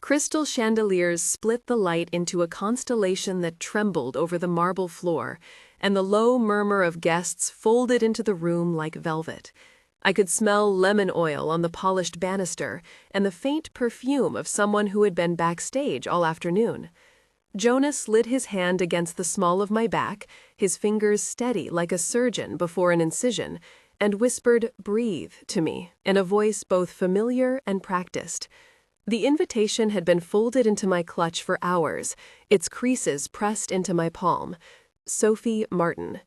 Crystal chandeliers split the light into a constellation that trembled over the marble floor, and the low murmur of guests folded into the room like velvet. I could smell lemon oil on the polished banister and the faint perfume of someone who had been backstage all afternoon. Jonas slid his hand against the small of my back, his fingers steady like a surgeon before an incision, and whispered, "Breathe," to me, in a voice both familiar and practiced. The invitation had been folded into my clutch for hours, its creases pressed into my palm. Sophie Martin.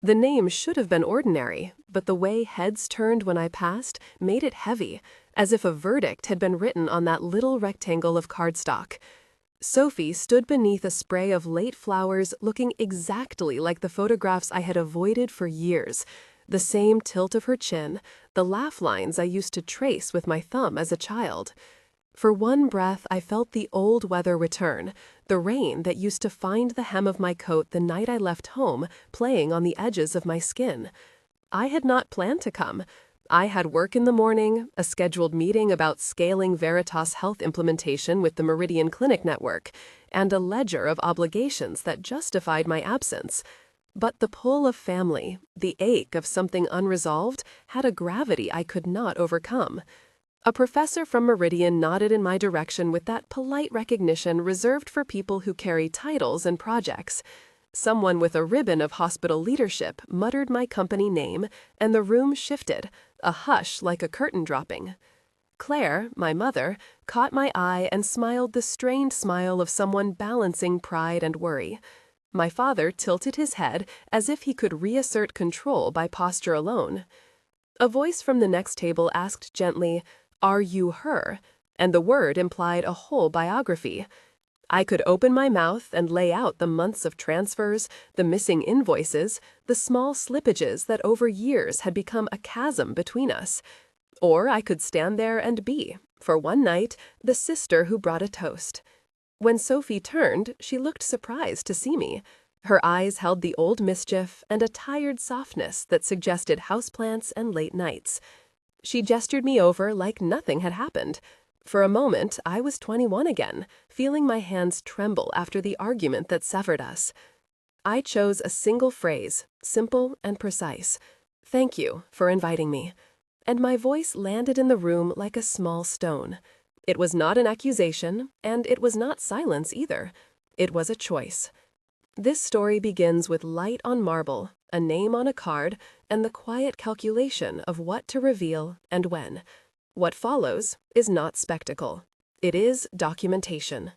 The name should have been ordinary, but the way heads turned when I passed made it heavy, as if a verdict had been written on that little rectangle of cardstock. Sophie stood beneath a spray of late flowers looking exactly like the photographs I had avoided for years. The same tilt of her chin, the laugh lines I used to trace with my thumb as a child. For one breath, I felt the old weather return, the rain that used to find the hem of my coat the night I left home playing on the edges of my skin. I had not planned to come. I had work in the morning, a scheduled meeting about scaling Veritas health implementation with the Meridian Clinic network, and a ledger of obligations that justified my absence. But the pull of family, the ache of something unresolved, had a gravity I could not overcome. A professor from Meridian nodded in my direction with that polite recognition reserved for people who carry titles and projects. Someone with a ribbon of hospital leadership muttered my company name, and the room shifted, a hush like a curtain dropping. Claire, my mother, caught my eye and smiled the strained smile of someone balancing pride and worry. My father tilted his head as if he could reassert control by posture alone. A voice from the next table asked gently, "Are you her?" And the word implied a whole biography. I could open my mouth and lay out the months of transfers, the missing invoices, the small slippages that over years had become a chasm between us. Or I could stand there and be, for one night, the sister who brought a toast. When Sophie turned, she looked surprised to see me. Her eyes held the old mischief and a tired softness that suggested houseplants and late nights. She gestured me over like nothing had happened. For a moment, I was 21 again, feeling my hands tremble after the argument that severed us. I chose a single phrase, simple and precise. "Thank you for inviting me." And my voice landed in the room like a small stone. It was not an accusation, and it was not silence either. It was a choice. This story begins with light on marble, a name on a card, and the quiet calculation of what to reveal and when. What follows is not spectacle. It is documentation.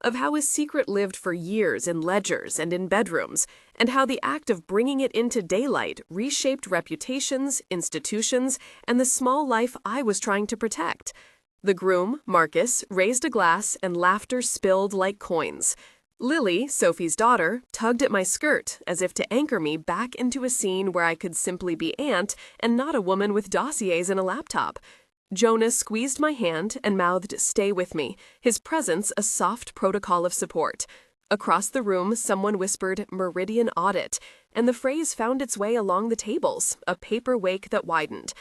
Of how a secret lived for years in ledgers and in bedrooms, and how the act of bringing it into daylight reshaped reputations, institutions, and the small life I was trying to protect. The groom, Marcus, raised a glass and laughter spilled like coins. Lily, Sophie's daughter, tugged at my skirt as if to anchor me back into a scene where I could simply be Aunt and not a woman with dossiers and a laptop. Jonas squeezed my hand and mouthed, "Stay with me," his presence a soft protocol of support. Across the room, someone whispered, "Meridian audit," and the phrase found its way along the tables, a paper wake that widened.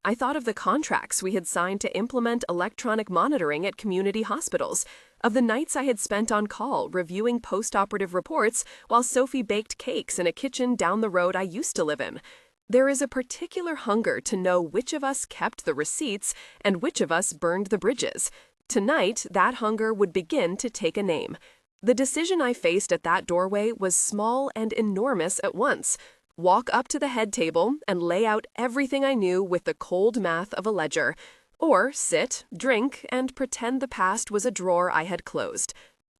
I thought of the contracts we had signed to implement electronic monitoring at community hospitals, of the nights I had spent on call reviewing post-operative reports while Sophie baked cakes in a kitchen down the road I used to live in. There is a particular hunger to know which of us kept the receipts and which of us burned the bridges. Tonight, that hunger would begin to take a name. The decision I faced at that doorway was small and enormous at once. Walk up to the head table and lay out everything I knew with the cold math of a ledger, or sit, drink, and pretend the past was a drawer I had closed.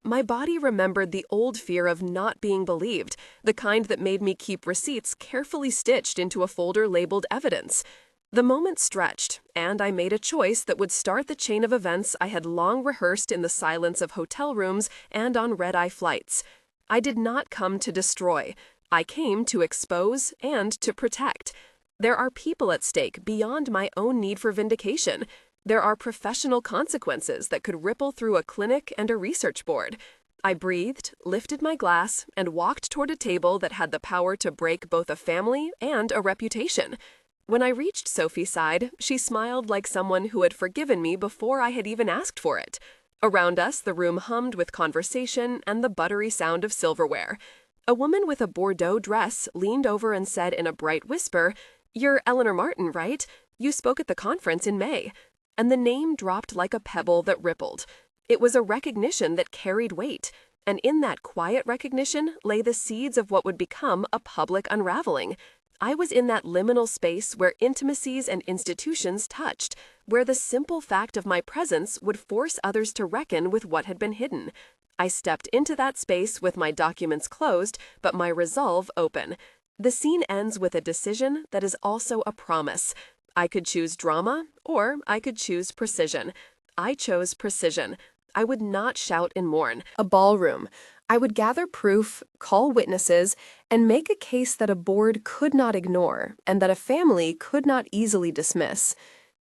My body remembered the old fear of not being believed, the kind that made me keep receipts carefully stitched into a folder labeled evidence. The moment stretched, and I made a choice that would start the chain of events I had long rehearsed in the silence of hotel rooms and on red-eye flights. I did not come to destroy. I came to expose and to protect. There are people at stake beyond my own need for vindication. There are professional consequences that could ripple through a clinic and a research board. I breathed, lifted my glass, and walked toward a table that had the power to break both a family and a reputation. When I reached Sophie's side, she smiled like someone who had forgiven me before I had even asked for it. Around us, the room hummed with conversation and the buttery sound of silverware. A woman with a Bordeaux dress leaned over and said in a bright whisper, "You're Eleanor Martin, right? You spoke at the conference in May." And the name dropped like a pebble that rippled. It was a recognition that carried weight, and in that quiet recognition lay the seeds of what would become a public unraveling. I was in that liminal space where intimacies and institutions touched, where the simple fact of my presence would force others to reckon with what had been hidden. I stepped into that space with my documents closed, but my resolve open. The scene ends with a decision that is also a promise. I could choose drama, or I could choose precision. I chose precision. I would not shout and mourn. A ballroom. I would gather proof, call witnesses, and make a case that a board could not ignore and that a family could not easily dismiss.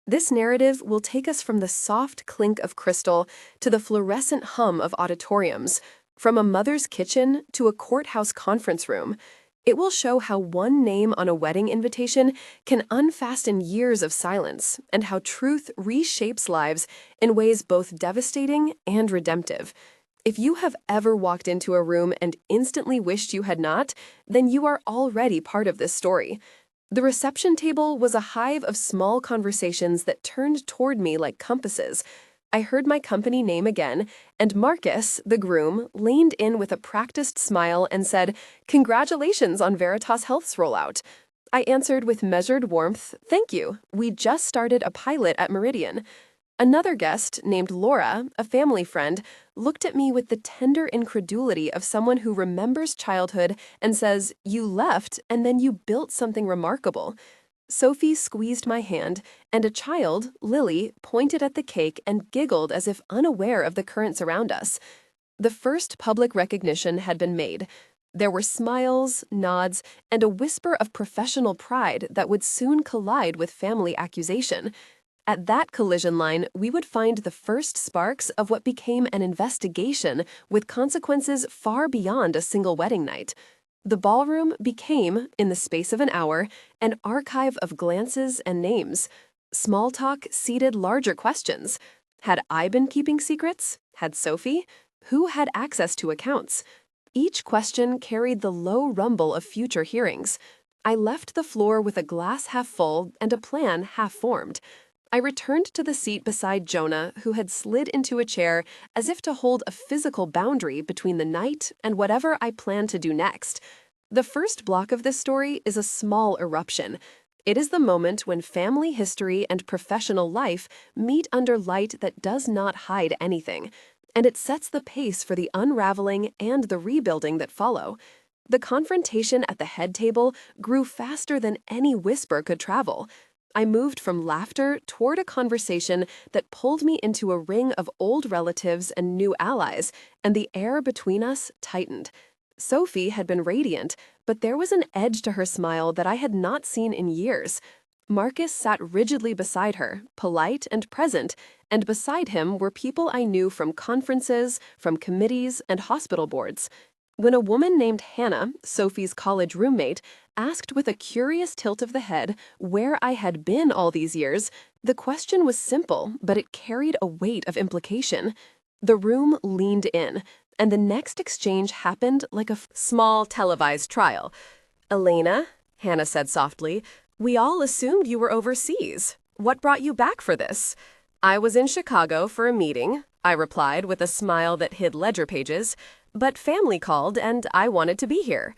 This narrative will take us from the soft clink of crystal to the fluorescent hum of auditoriums, from a mother's kitchen to a courthouse conference room. It will show how one name on a wedding invitation can unfasten years of silence, and how truth reshapes lives in ways both devastating and redemptive. If you have ever walked into a room and instantly wished you had not, then you are already part of this story. The reception table was a hive of small conversations that turned toward me like compasses. I heard my company name again, and Marcus, the groom, leaned in with a practiced smile and said, "Congratulations on Veritas Health's rollout." I answered with measured warmth, "Thank you. We just started a pilot at Meridian." Another guest, named Laura, a family friend, looked at me with the tender incredulity of someone who remembers childhood and says, "You left, and then you built something remarkable." Sophie squeezed my hand, and a child, Lily, pointed at the cake and giggled as if unaware of the currents around us. The first public recognition had been made. There were smiles, nods, and a whisper of professional pride that would soon collide with family accusation. At that collision line, we would find the first sparks of what became an investigation with consequences far beyond a single wedding night. The ballroom became, in the space of an hour, an archive of glances and names. Small talk seeded larger questions. Had I been keeping secrets? Had Sophie? Who had access to accounts? Each question carried the low rumble of future hearings. I left the floor with a glass half full and a plan half formed. I returned to the seat beside Jonah, who had slid into a chair as if to hold a physical boundary between the night and whatever I planned to do next. The first block of this story is a small eruption. It is the moment when family history and professional life meet under light that does not hide anything, and it sets the pace for the unraveling and the rebuilding that follow. The confrontation at the head table grew faster than any whisper could travel. I moved from laughter toward a conversation that pulled me into a ring of old relatives and new allies, and the air between us tightened. Sophie had been radiant, but there was an edge to her smile that I had not seen in years. Marcus sat rigidly beside her, polite and present, and beside him were people I knew from conferences, from committees, and hospital boards. When a woman named Hannah, Sophie's college roommate, asked with a curious tilt of the head where I had been all these years, the question was simple, but it carried a weight of implication. The room leaned in, and the next exchange happened like a small televised trial. "Elena," Hannah said softly, "we all assumed you were overseas. What brought you back for this?" "I was in Chicago for a meeting," I replied with a smile that hid ledger pages, "but family called and I wanted to be here."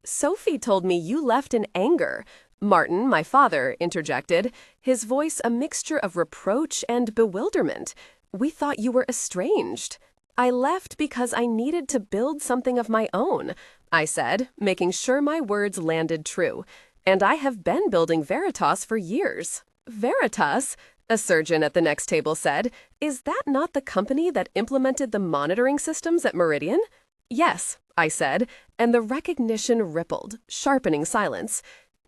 "Sophie told me you left in anger," Martin, my father, interjected, his voice a mixture of reproach and bewilderment. "We thought you were estranged." "I left because I needed to build something of my own," I said, making sure my words landed true. "And I have been building Veritas for years." "Veritas?" a surgeon at the next table said. "Is that not the company that implemented the monitoring systems at Meridian?" "Yes," I said, and the recognition rippled, sharpening silence.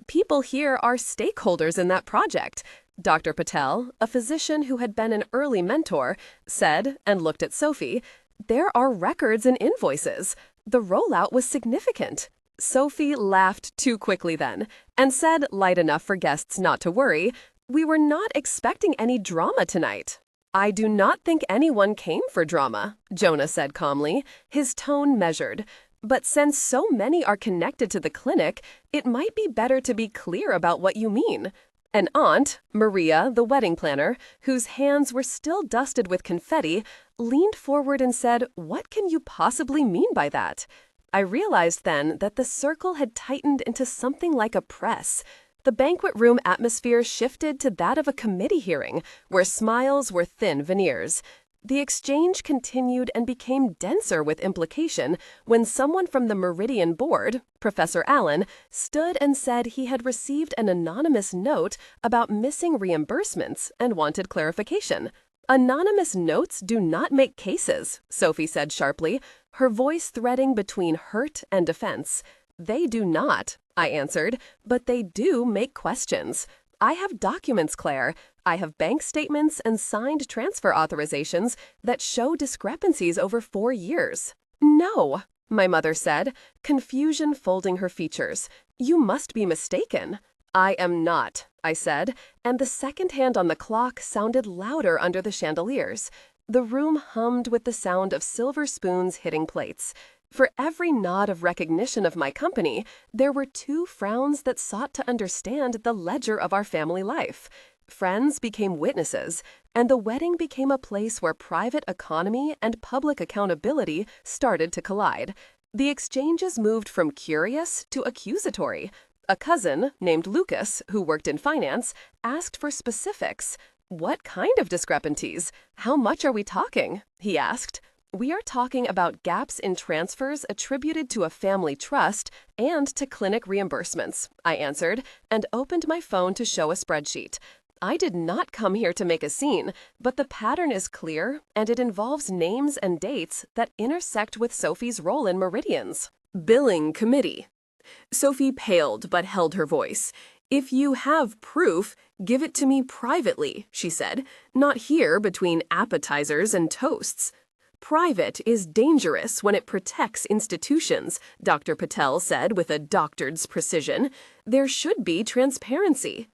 "People here are stakeholders in that project," Dr. Patel, a physician who had been an early mentor, said and looked at Sophie. "There are records and invoices. The rollout was significant." Sophie laughed too quickly then, and said, light enough for guests not to worry, "We were not expecting any drama tonight." I do not think anyone came for drama, Jonah said calmly, his tone measured. But since so many are connected to the clinic, it might be better to be clear about what you mean. An aunt, Maria, the wedding planner, whose hands were still dusted with confetti, leaned forward and said, "What can you possibly mean by that?" I realized then that the circle had tightened into something like a press. The banquet room atmosphere shifted to that of a committee hearing, where smiles were thin veneers. The exchange continued and became denser with implication when someone from the Meridian board, Professor Allen, stood and said he had received an anonymous note about missing reimbursements and wanted clarification. "Anonymous notes do not make cases," Sophie said sharply, her voice threading between hurt and defense. "They do not," I answered, "but they do make questions. I have documents, Claire. I have bank statements and signed transfer authorizations that show discrepancies over 4 years." "No," my mother said, confusion folding her features. "You must be mistaken." "I am not," I said, and the second hand on the clock sounded louder under the chandeliers. The room hummed with the sound of silver spoons hitting plates. For every nod of recognition of my company, there were 2 frowns that sought to understand the ledger of our family life. Friends became witnesses, and the wedding became a place where private economy and public accountability started to collide. The exchanges moved from curious to accusatory. A cousin, named Lucas, who worked in finance, asked for specifics. "What kind of discrepancies? How much are we talking?" he asked. "We are talking about gaps in transfers attributed to a family trust and to clinic reimbursements," I answered, and opened my phone to show a spreadsheet. "I did not come here to make a scene, but the pattern is clear, and it involves names and dates that intersect with Sophie's role in Meridian's billing committee." Sophie paled but held her voice. "If you have proof, give it to me privately," she said, "not here between appetizers and toasts." "Private is dangerous when it protects institutions," Dr. Patel said with a doctor's precision. "There should be transparency."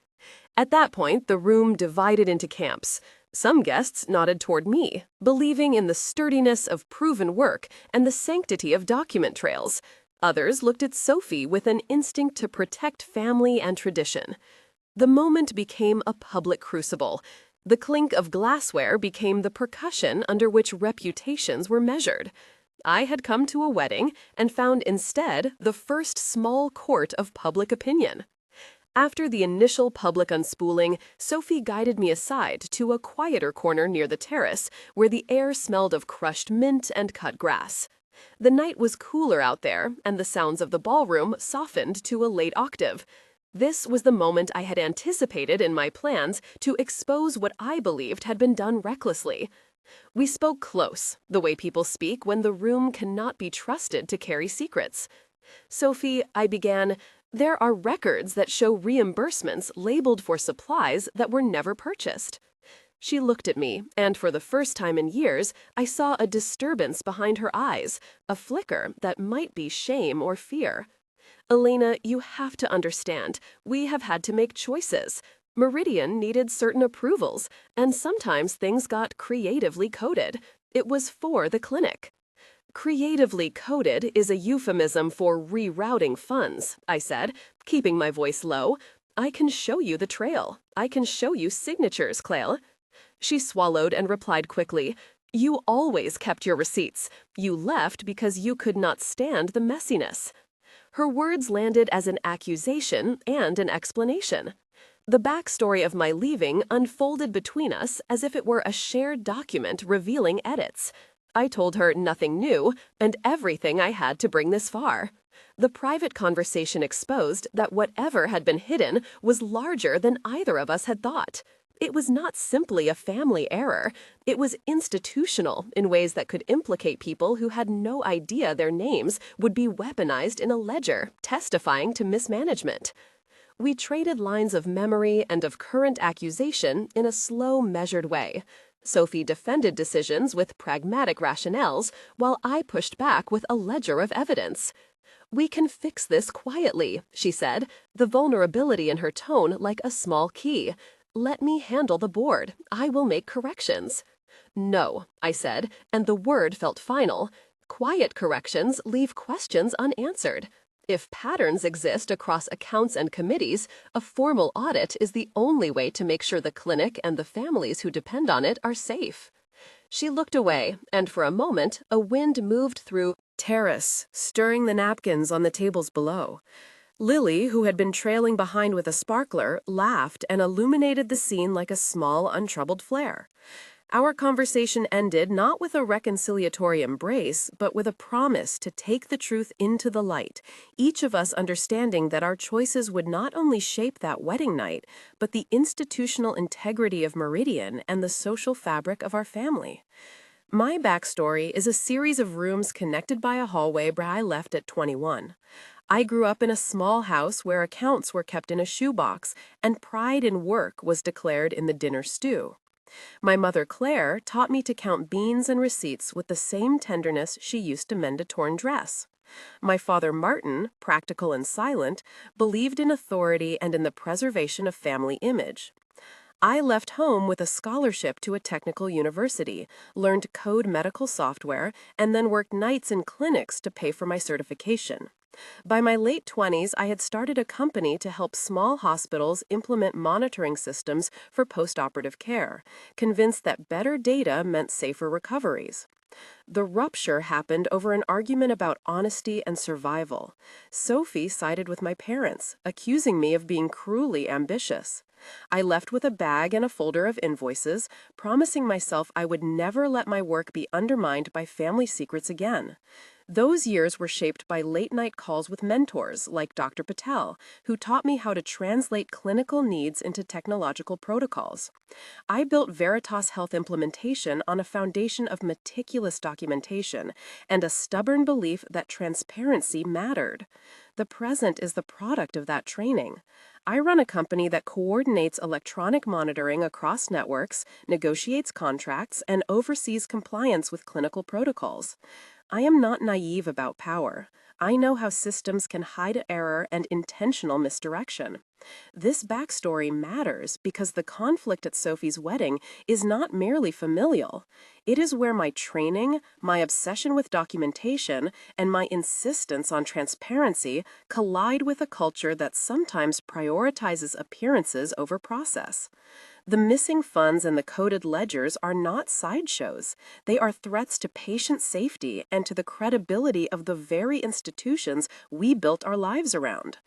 At that point, the room divided into camps. Some guests nodded toward me, believing in the sturdiness of proven work and the sanctity of document trails. Others looked at Sophie with an instinct to protect family and tradition. The moment became a public crucible. The clink of glassware became the percussion under which reputations were measured. I had come to a wedding and found instead the first small court of public opinion. After the initial public unspooling, Sophie guided me aside to a quieter corner near the terrace where the air smelled of crushed mint and cut grass. The night was cooler out there, and the sounds of the ballroom softened to a late octave. This was the moment I had anticipated in my plans to expose what I believed had been done recklessly. We spoke close, the way people speak when the room cannot be trusted to carry secrets. "Sophie," I began, "there are records that show reimbursements labeled for supplies that were never purchased." She looked at me, and for the first time in years, I saw a disturbance behind her eyes, a flicker that might be shame or fear. "Elena, you have to understand, we have had to make choices. Meridian needed certain approvals, and sometimes things got creatively coded. It was for the clinic." "Creatively coded is a euphemism for rerouting funds," I said, keeping my voice low. "I can show you the trail. I can show you signatures, Claire." She swallowed and replied quickly, "You always kept your receipts. You left because you could not stand the messiness." Her words landed as an accusation and an explanation. The backstory of my leaving unfolded between us as if it were a shared document revealing edits. I told her nothing new and everything I had to bring this far. The private conversation exposed that whatever had been hidden was larger than either of us had thought. It was not simply a family error. It was institutional in ways that could implicate people who had no idea their names would be weaponized in a ledger testifying to mismanagement. We traded lines of memory and of current accusation in a slow, measured way. Sophie defended decisions with pragmatic rationales, while I pushed back with a ledger of evidence. "We can fix this quietly," she said, the vulnerability in her tone like a small key. "Let me handle the board. I will make corrections." "No," I said, and the word felt final. "Quiet corrections leave questions unanswered. If patterns exist across accounts and committees, a formal audit is the only way to make sure the clinic and the families who depend on it are safe." She looked away, and for a moment, a wind moved through terrace, stirring the napkins on the tables below. Lily, who had been trailing behind with a sparkler, laughed and illuminated the scene like a small, untroubled flare. Our conversation ended not with a reconciliatory embrace, but with a promise to take the truth into the light, each of us understanding that our choices would not only shape that wedding night, but the institutional integrity of Meridian and the social fabric of our family. My backstory is a series of rooms connected by a hallway where I left at 21. I grew up in a small house where accounts were kept in a shoebox, and pride in work was declared in the dinner stew. My mother, Claire, taught me to count beans and receipts with the same tenderness she used to mend a torn dress. My father, Martin, practical and silent, believed in authority and in the preservation of family image. I left home with a scholarship to a technical university, learned to code medical software, and then worked nights in clinics to pay for my certification. By my late 20s, I had started a company to help small hospitals implement monitoring systems for postoperative care, convinced that better data meant safer recoveries. The rupture happened over an argument about honesty and survival. Sophie sided with my parents, accusing me of being cruelly ambitious. I left with a bag and a folder of invoices, promising myself I would never let my work be undermined by family secrets again. Those years were shaped by late-night calls with mentors like Dr. Patel, who taught me how to translate clinical needs into technological protocols. I built Veritas Health implementation on a foundation of meticulous documentation and a stubborn belief that transparency mattered. The present is the product of that training. I run a company that coordinates electronic monitoring across networks, negotiates contracts, and oversees compliance with clinical protocols. I am not naive about power. I know how systems can hide error and intentional misdirection. This backstory matters because the conflict at Sophie's wedding is not merely familial. It is where my training, my obsession with documentation, and my insistence on transparency collide with a culture that sometimes prioritizes appearances over process. The missing funds and the coded ledgers are not sideshows. They are threats to patient safety and to the credibility of the very institutions we built our lives around.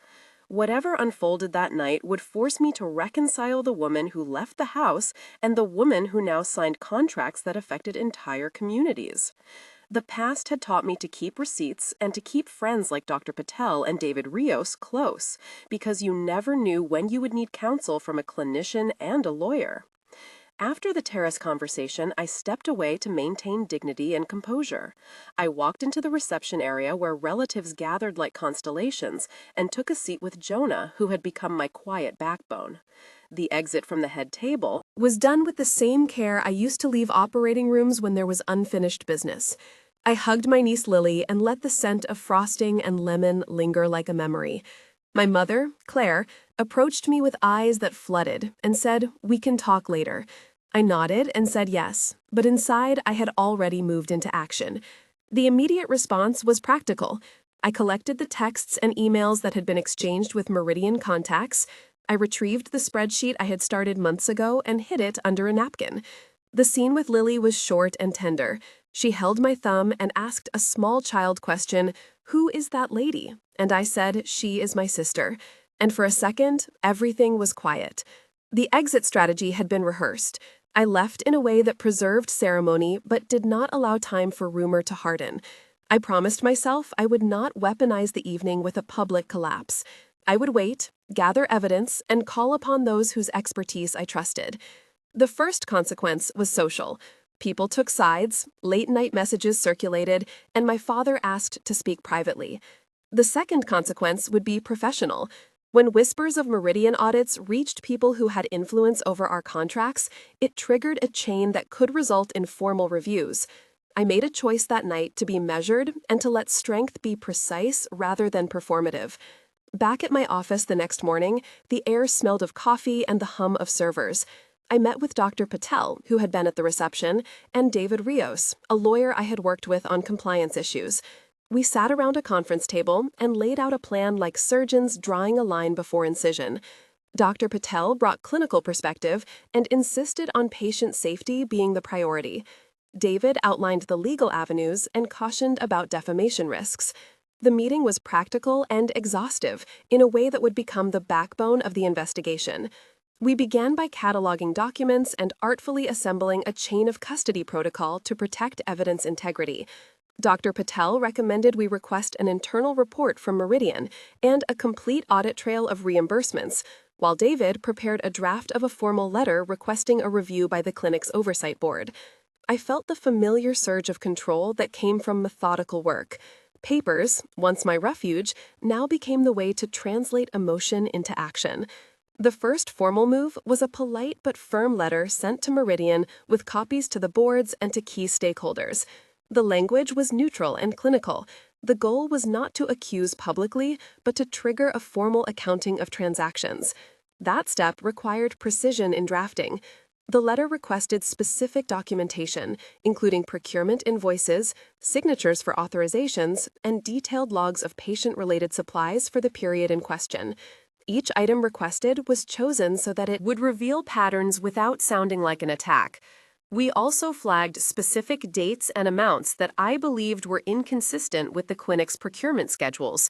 Whatever unfolded that night would force me to reconcile the woman who left the house and the woman who now signed contracts that affected entire communities. The past had taught me to keep receipts and to keep friends like Dr. Patel and David Rios close, because you never knew when you would need counsel from a clinician and a lawyer. After the terrace conversation, I stepped away to maintain dignity and composure. I walked into the reception area where relatives gathered like constellations and took a seat with Jonah, who had become my quiet backbone. The exit from the head table was done with the same care I used to leave operating rooms when there was unfinished business. I hugged my niece Lily and let the scent of frosting and lemon linger like a memory. My mother, Claire, approached me with eyes that flooded and said, "We can talk later." I nodded and said yes, but inside I had already moved into action. The immediate response was practical. I collected the texts and emails that had been exchanged with Meridian contacts. I retrieved the spreadsheet I had started months ago and hid it under a napkin. The scene with Lily was short and tender. She held my thumb and asked a small child question, "Who is that lady?" And I said, "She is my sister." And for a second, everything was quiet. The exit strategy had been rehearsed. I left in a way that preserved ceremony but did not allow time for rumor to harden. I promised myself I would not weaponize the evening with a public collapse. I would wait, gather evidence, and call upon those whose expertise I trusted. The first consequence was social. People took sides, late-night messages circulated, and my father asked to speak privately. The second consequence would be professional. When whispers of Meridian audits reached people who had influence over our contracts, it triggered a chain that could result in formal reviews. I made a choice that night to be measured and to let strength be precise rather than performative. Back at my office the next morning, the air smelled of coffee and the hum of servers. I met with Dr. Patel, who had been at the reception, and David Rios, a lawyer I had worked with on compliance issues. We sat around a conference table and laid out a plan like surgeons drawing a line before incision. Dr. Patel brought clinical perspective and insisted on patient safety being the priority. David outlined the legal avenues and cautioned about defamation risks. The meeting was practical and exhaustive in a way that would become the backbone of the investigation. We began by cataloging documents and artfully assembling a chain of custody protocol to protect evidence integrity. Dr. Patel recommended we request an internal report from Meridian and a complete audit trail of reimbursements, while David prepared a draft of a formal letter requesting a review by the clinic's oversight board. I felt the familiar surge of control that came from methodical work. Papers, once my refuge, now became the way to translate emotion into action. The first formal move was a polite but firm letter sent to Meridian with copies to the boards and to key stakeholders. The language was neutral and clinical. The goal was not to accuse publicly, but to trigger a formal accounting of transactions. That step required precision in drafting. The letter requested specific documentation, including procurement invoices, signatures for authorizations, and detailed logs of patient-related supplies for the period in question. Each item requested was chosen so that it would reveal patterns without sounding like an attack. We also flagged specific dates and amounts that I believed were inconsistent with the clinic's procurement schedules.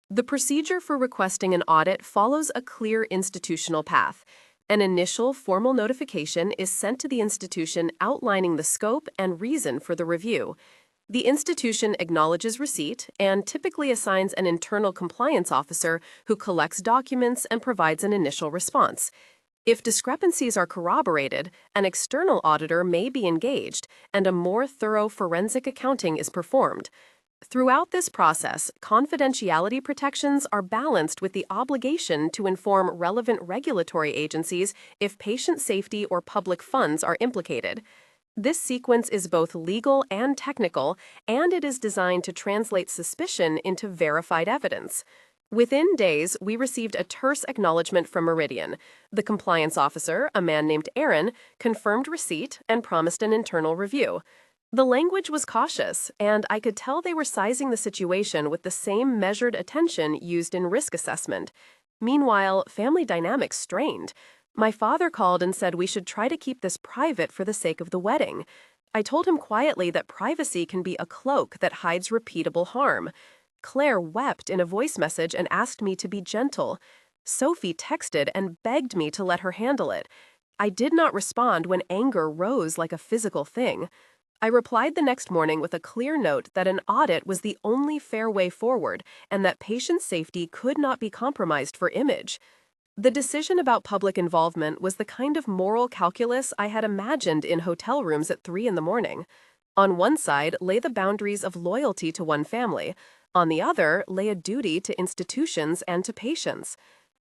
The procedure for requesting an audit follows a clear institutional path. An initial formal notification is sent to the institution outlining the scope and reason for the review. The institution acknowledges receipt and typically assigns an internal compliance officer who collects documents and provides an initial response. If discrepancies are corroborated, an external auditor may be engaged, and a more thorough forensic accounting is performed. Throughout this process, confidentiality protections are balanced with the obligation to inform relevant regulatory agencies if patient safety or public funds are implicated. This sequence is both legal and technical, and it is designed to translate suspicion into verified evidence. Within days, we received a terse acknowledgement from Meridian. The compliance officer, a man named Aaron, confirmed receipt and promised an internal review. The language was cautious, and I could tell they were sizing the situation with the same measured attention used in risk assessment. Meanwhile, family dynamics strained. My father called and said we should try to keep this private for the sake of the wedding. I told him quietly that privacy can be a cloak that hides repeatable harm. Claire wept in a voice message and asked me to be gentle. Sophie texted and begged me to let her handle it. I did not respond when anger rose like a physical thing. I replied the next morning with a clear note that an audit was the only fair way forward and that patient safety could not be compromised for image. The decision about public involvement was the kind of moral calculus I had imagined in hotel rooms at 3 in the morning. On one side lay the boundaries of loyalty to one family. On the other lay a duty to institutions and to patients.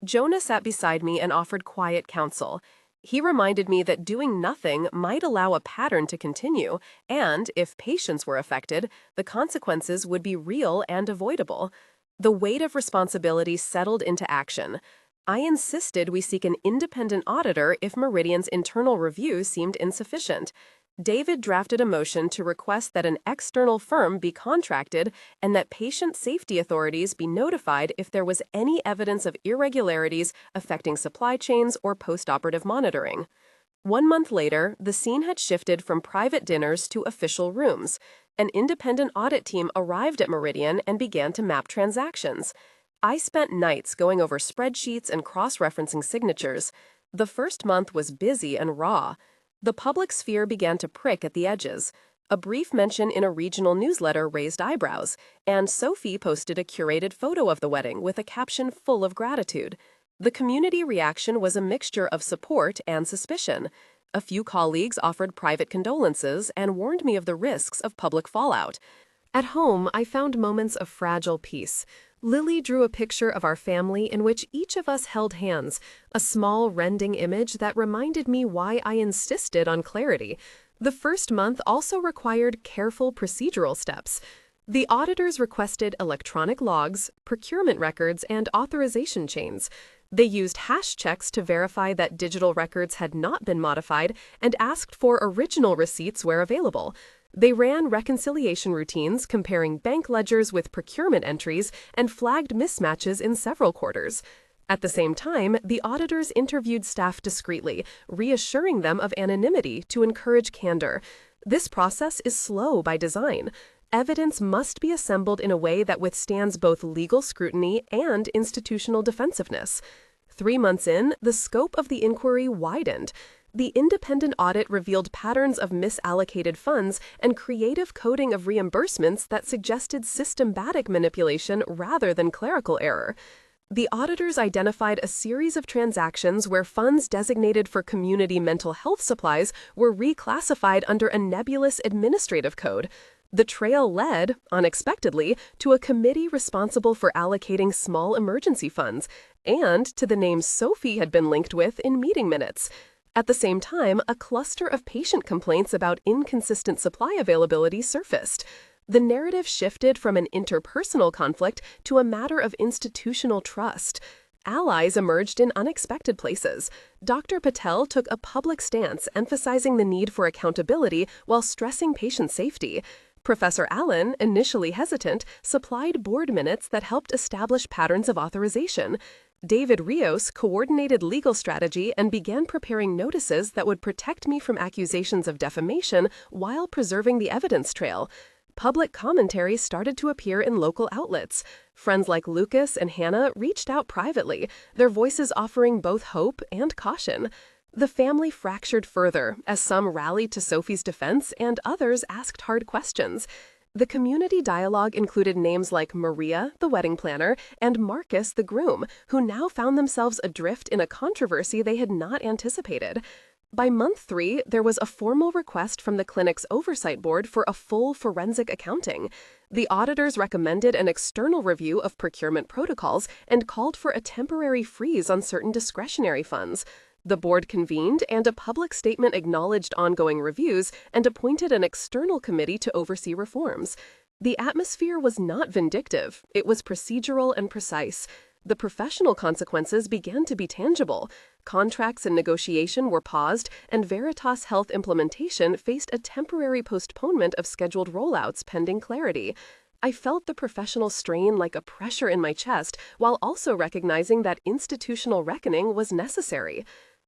Jonah sat beside me and offered quiet counsel. He reminded me that doing nothing might allow a pattern to continue, and if patients were affected, the consequences would be real and avoidable. The weight of responsibility settled into action. I insisted we seek an independent auditor if Meridian's internal review seemed insufficient. David drafted a motion to request that an external firm be contracted and that patient safety authorities be notified if there was any evidence of irregularities affecting supply chains or post-operative monitoring. 1 month later, the scene had shifted from private dinners to official rooms. An independent audit team arrived at Meridian and began to map transactions. I spent nights going over spreadsheets and cross-referencing signatures. The first month was busy and raw. The public sphere began to prick at the edges. A brief mention in a regional newsletter raised eyebrows, and Sophie posted a curated photo of the wedding with a caption full of gratitude. The community reaction was a mixture of support and suspicion. A few colleagues offered private condolences and warned me of the risks of public fallout. At home, I found moments of fragile peace. Lily drew a picture of our family in which each of us held hands, a small, rending image that reminded me why I insisted on clarity. The first month also required careful procedural steps. The auditors requested electronic logs, procurement records, and authorization chains. They used hash checks to verify that digital records had not been modified and asked for original receipts where available. They ran reconciliation routines comparing bank ledgers with procurement entries and flagged mismatches in several quarters. At the same time, the auditors interviewed staff discreetly, reassuring them of anonymity to encourage candor. This process is slow by design. Evidence must be assembled in a way that withstands both legal scrutiny and institutional defensiveness. 3 months in, the scope of the inquiry widened. The independent audit revealed patterns of misallocated funds and creative coding of reimbursements that suggested systematic manipulation rather than clerical error. The auditors identified a series of transactions where funds designated for community mental health supplies were reclassified under a nebulous administrative code. The trail led, unexpectedly, to a committee responsible for allocating small emergency funds, and to the name Sophie had been linked with in meeting minutes. At the same time, a cluster of patient complaints about inconsistent supply availability surfaced. The narrative shifted from an interpersonal conflict to a matter of institutional trust. Allies emerged in unexpected places. Dr. Patel took a public stance emphasizing the need for accountability while stressing patient safety. Professor Allen, initially hesitant, supplied board minutes that helped establish patterns of authorization. David Rios coordinated legal strategy and began preparing notices that would protect me from accusations of defamation while preserving the evidence trail. Public commentary started to appear in local outlets. Friends like Lucas and Hannah reached out privately, their voices offering both hope and caution. The family fractured further as some rallied to Sophie's defense and others asked hard questions. The community dialogue included names like Maria, the wedding planner, and Marcus, the groom, who now found themselves adrift in a controversy they had not anticipated. By month 3, there was a formal request from the clinic's oversight board for a full forensic accounting. The auditors recommended an external review of procurement protocols and called for a temporary freeze on certain discretionary funds. The board convened, and a public statement acknowledged ongoing reviews and appointed an external committee to oversee reforms. The atmosphere was not vindictive, it was procedural and precise. The professional consequences began to be tangible. Contracts and negotiation were paused, and Veritas Health implementation faced a temporary postponement of scheduled rollouts pending clarity. I felt the professional strain like a pressure in my chest, while also recognizing that institutional reckoning was necessary.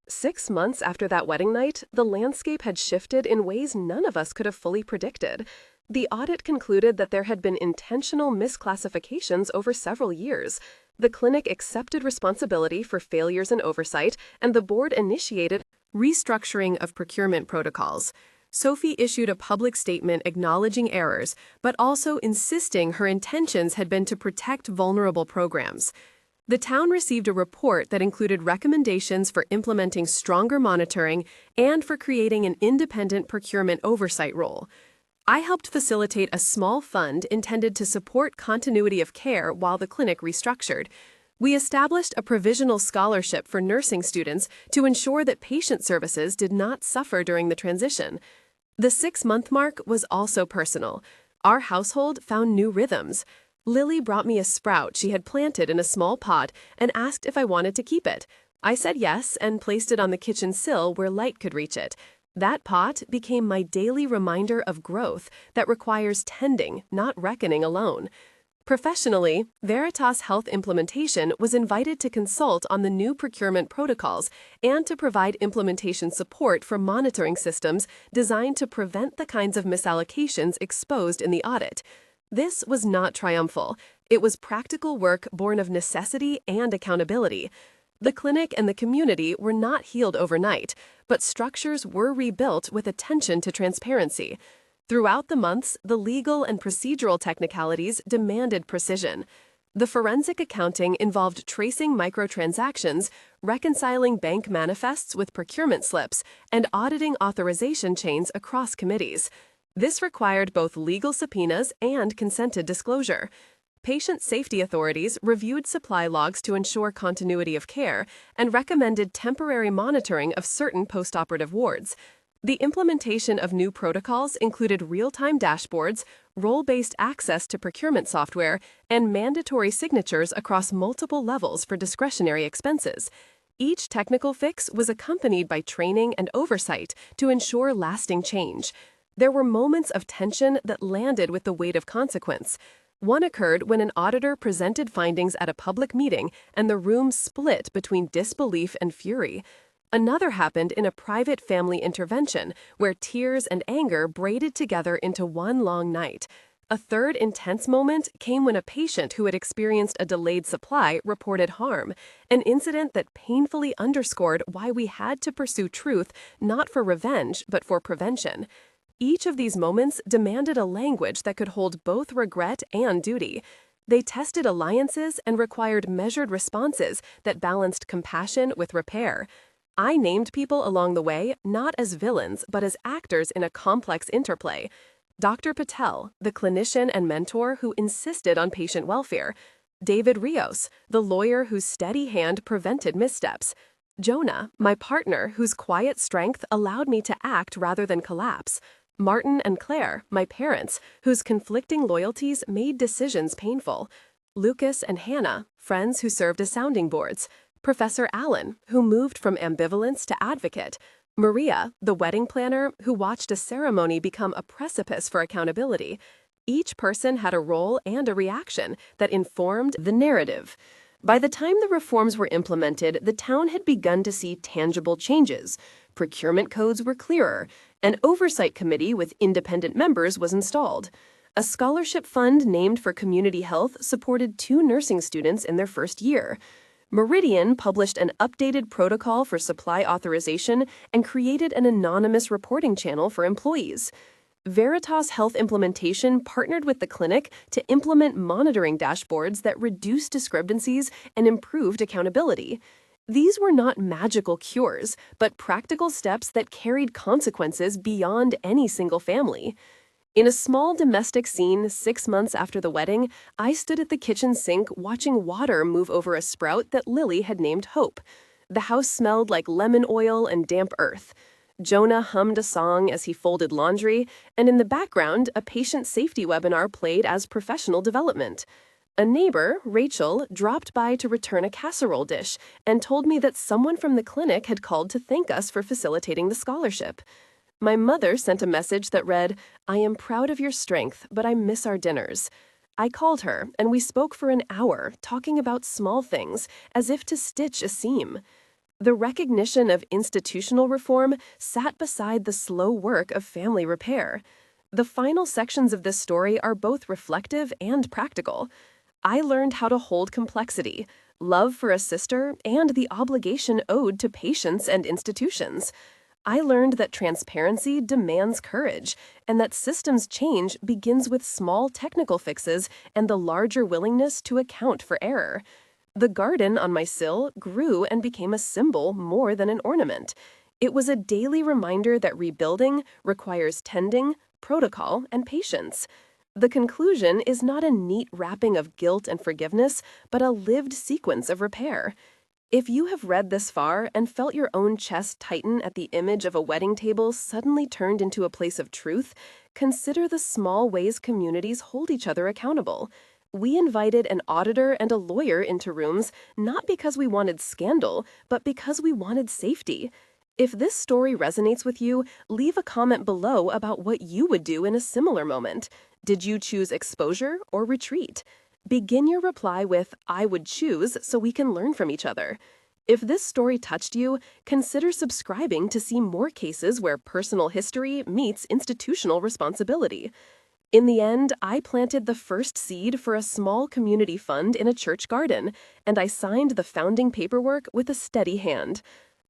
6 months after that wedding night, the landscape had shifted in ways none of us could have fully predicted. The audit concluded that there had been intentional misclassifications over several years. The clinic accepted responsibility for failures and oversight, and the board initiated restructuring of procurement protocols. Sophie issued a public statement acknowledging errors, but also insisting her intentions had been to protect vulnerable programs. The town received a report that included recommendations for implementing stronger monitoring and for creating an independent procurement oversight role. I helped facilitate a small fund intended to support continuity of care while the clinic restructured. We established a provisional scholarship for nursing students to ensure that patient services did not suffer during the transition. The 6-month mark was also personal. Our household found new rhythms. Lily brought me a sprout she had planted in a small pot and asked if I wanted to keep it. I said yes and placed it on the kitchen sill where light could reach it. That pot became my daily reminder of growth that requires tending, not reckoning alone. Professionally, Veritas Health Implementation was invited to consult on the new procurement protocols and to provide implementation support for monitoring systems designed to prevent the kinds of misallocations exposed in the audit. This was not triumphal. It was practical work born of necessity and accountability. The clinic and the community were not healed overnight, but structures were rebuilt with attention to transparency. Throughout the months, the legal and procedural technicalities demanded precision. The forensic accounting involved tracing microtransactions, reconciling bank manifests with procurement slips, and auditing authorization chains across committees. This required both legal subpoenas and consented disclosure. Patient safety authorities reviewed supply logs to ensure continuity of care and recommended temporary monitoring of certain postoperative wards. The implementation of new protocols included real-time dashboards, role-based access to procurement software, and mandatory signatures across multiple levels for discretionary expenses. Each technical fix was accompanied by training and oversight to ensure lasting change. There were moments of tension that landed with the weight of consequence. One occurred when an auditor presented findings at a public meeting and the room split between disbelief and fury. Another happened in a private family intervention where tears and anger braided together into one long night. A third intense moment came when a patient who had experienced a delayed supply reported harm, an incident that painfully underscored why we had to pursue truth not for revenge but for prevention. Each of these moments demanded a language that could hold both regret and duty. They tested alliances and required measured responses that balanced compassion with repair. I named people along the way not as villains but as actors in a complex interplay. Dr. Patel, the clinician and mentor who insisted on patient welfare. David Rios, the lawyer whose steady hand prevented missteps. Jonah, my partner whose quiet strength allowed me to act rather than collapse. Martin and Claire, my parents, whose conflicting loyalties made decisions painful. Lucas and Hannah, friends who served as sounding boards. Professor Allen, who moved from ambivalence to advocate. Maria, the wedding planner, who watched a ceremony become a precipice for accountability. Each person had a role and a reaction that informed the narrative. By the time the reforms were implemented, the town had begun to see tangible changes. Procurement codes were clearer. An oversight committee with independent members was installed. A scholarship fund named for community health supported 2 nursing students in their first year. Meridian published an updated protocol for supply authorization and created an anonymous reporting channel for employees. Veritas Health Implementation partnered with the clinic to implement monitoring dashboards that reduced discrepancies and improved accountability. These were not magical cures, but practical steps that carried consequences beyond any single family. In a small domestic scene 6 months after the wedding, I stood at the kitchen sink watching water move over a sprout that Lily had named Hope. The house smelled like lemon oil and damp earth. Jonah hummed a song as he folded laundry, and in the background, a patient safety webinar played as professional development. A neighbor, Rachel, dropped by to return a casserole dish and told me that someone from the clinic had called to thank us for facilitating the scholarship. My mother sent a message that read, "I am proud of your strength, but I miss our dinners." I called her, and we spoke for an hour, talking about small things, as if to stitch a seam. The recognition of institutional reform sat beside the slow work of family repair. The final sections of this story are both reflective and practical. I learned how to hold complexity, love for a sister, and the obligation owed to patients and institutions. I learned that transparency demands courage, and that systems change begins with small technical fixes and the larger willingness to account for error. The garden on my sill grew and became a symbol more than an ornament. It was a daily reminder that rebuilding requires tending, protocol, and patience. The conclusion is not a neat wrapping of guilt and forgiveness, but a lived sequence of repair. If you have read this far and felt your own chest tighten at the image of a wedding table suddenly turned into a place of truth, consider the small ways communities hold each other accountable. We invited an auditor and a lawyer into rooms not because we wanted scandal, but because we wanted safety. If this story resonates with you, leave a comment below about what you would do in a similar moment. Did you choose exposure or retreat? Begin your reply with, "I would choose," so we can learn from each other. If this story touched you, consider subscribing to see more cases where personal history meets institutional responsibility. In the end, I planted the first seed for a small community fund in a church garden, and I signed the founding paperwork with a steady hand.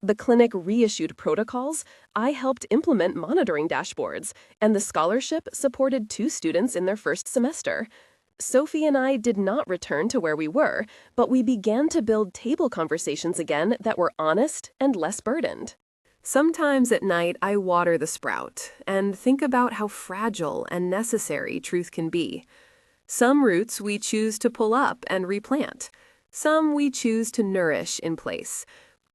The clinic reissued protocols, I helped implement monitoring dashboards, and the scholarship supported 2 students in their first semester. Sophie and I did not return to where we were, but we began to build table conversations again that were honest and less burdened. Sometimes at night I water the sprout and think about how fragile and necessary truth can be. Some roots we choose to pull up and replant. Some we choose to nourish in place.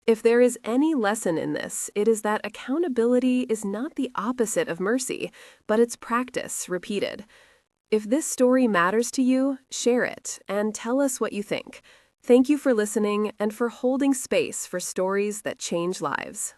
If there is any lesson in this, it is that accountability is not the opposite of mercy, but its practice repeated. If this story matters to you, share it and tell us what you think. Thank you for listening and for holding space for stories that change lives.